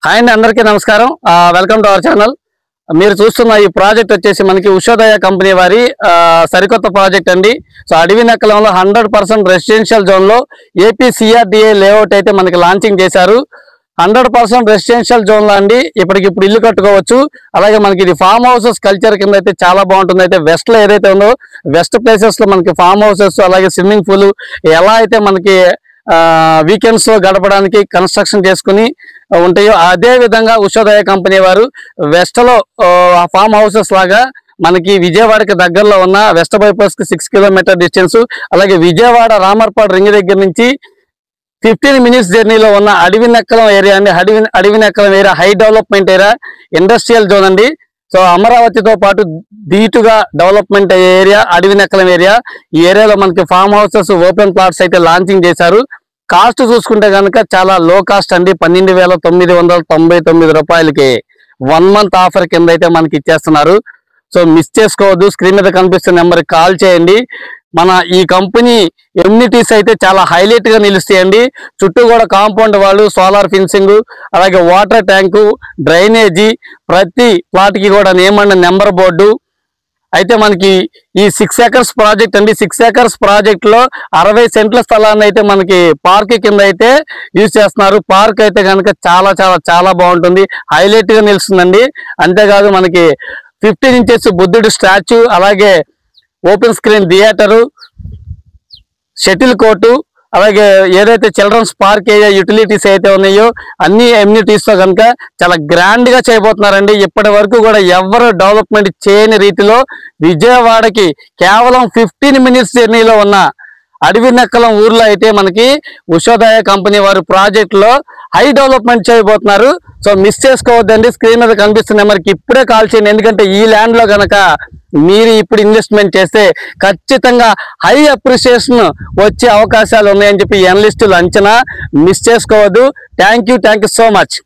Hi అండి, అందరికీ నమస్కారం. Welcome to our channel. మీరు చూస్తున్న ఈ ప్రాజెక్ట్ వచ్చేసి మనకి ఉషోదయ కంపెనీ వారి సరికొత్త ప్రాజెక్ట్ అండి. సో అడవి నక్కలంలో 100% రెసిడెన్షియల్ జోన్ లో ఏపీ సిఆర్డిఏ లేఅవుట్ అయితే మనకి లాంచింగ్ చేశారు. 100% రెసిడెన్షియల్ జోన్ లో అండి ఇప్పటికిప్పుడు ఇల్లు కట్టుకోవచ్చు. అలాగే మనకి ఇది ఫామ్ హౌసెస్ కల్చర్ కింద అయితే చాలా బాగుంటుంది. అయితే వెస్ట్ లో ఏదైతే ఉందో వెస్ట్ ప్లేసెస్ లో మనకి ఫామ్ హౌసెస్ అలాగే స్విమ్మింగ్ పూల్ ఎలా అయితే మనకి వీకెండ్స్ లో గడపడానికి కన్స్ట్రక్షన్ చేసుకుని ఉంటాయో అదే విధంగా ఉషోదయ కంపెనీ వారు వెస్ట్ లో ఫామ్ హౌసెస్ లాగా మనకి విజయవాడకి దగ్గరలో ఉన్న వెస్ట్ బైపాస్ కి 6 కిలోమీటర్ డిస్టెన్స్, అలాగే విజయవాడ రామర్పాడు రింగ్ దగ్గర నుంచి 15 మినిట్స్ జర్నీలో ఉన్న అడవి నక్కలం ఏరియా అండి. అడవి Nakkalam area high development area, industrial zone అండి. సో అమరావతితో పాటు ధీటుగా డెవలప్మెంట్ ఏరియా అడవి నక్కలం ఏరియా. ఈ ఏరియాలో మనకి ఫామ్ హౌసెస్ ఓపెన్ ప్లాట్స్ అయితే లాంచింగ్ చేశారు. కాస్ట్ చూసుకుంటే కనుక చాలా లో కాస్ట్ అండి. 12,999 రూపాయలకి 1 మంత్ ఆఫర్ కింద అయితే మనకి ఇచ్చేస్తున్నారు. సో మిస్ చేసుకోవద్దు. స్క్రీన్ మీద కనిపిస్తున్న నెంబర్కి కాల్ చేయండి. మన ఈ కంపెనీ ఎమ్యూనిటీస్ అయితే చాలా హైలైట్ గా నిలుస్తాయండి. చుట్టూ కూడా కాంపౌండ్ వాళ్ళు, సోలార్ ఫెన్సింగ్, అలాగే వాటర్ ట్యాంకు, డ్రైనేజీ, ప్రతి ప్లాట్ కి కూడా నేమ్ అండ్ నెంబర్ బోర్డు. అయితే మనకి ఈ 6 ఏకర్స్ ప్రాజెక్ట్ అండి. 6 ఏకర్స్ ప్రాజెక్ట్ లో 60 సెంట్ల స్థలాన్ని అయితే మనకి పార్క్ కింద అయితే యూజ్ చేస్తున్నారు. పార్క్ అయితే కనుక చాలా చాలా చాలా బాగుంటుంది, హైలైట్ గా నిలుస్తుందండి. అంతేకాదు మనకి 15 ఇంచెస్ బుద్ధుడి స్టాచ్యూ, అలాగే open screen theatre, shuttle court, అలాగే ఏదైతే చిల్డ్రన్స్ పార్క్ ఏరియా యూటిలిటీస్ అయితే ఉన్నాయో అన్ని ఎమ్యూనిటీస్ తో కనుక చాలా గ్రాండ్ గా చేయబోతున్నారండి. ఇప్పటి వరకు కూడా ఎవరు డెవలప్మెంట్ చేయని రీతిలో విజయవాడకి కేవలం 15 మినిట్స్ జర్నీలో ఉన్న అడవి నక్కలం ఊర్లో అయితే మనకి ఉషోదయ కంపెనీ వారు ప్రాజెక్ట్ లో హై డెవలప్మెంట్ చేయబోతున్నారు. సో మిస్ చేసుకోవద్దండి. స్క్రీన్ మీద కనిపిస్తున్న నెంబర్కి ఇప్పుడే కాల్ చేయండి. ఎందుకంటే ఈ ల్యాండ్ లో కనుక మీరు ఇప్పుడు ఇన్వెస్ట్మెంట్ చేస్తే ఖచ్చితంగా హై అప్రిసియేషన్ వచ్చే అవకాశాలు ఉన్నాయని చెప్పి ఎనలిస్టులు అంచనా. మిస్ చేసుకోవద్దు. Thank you so much.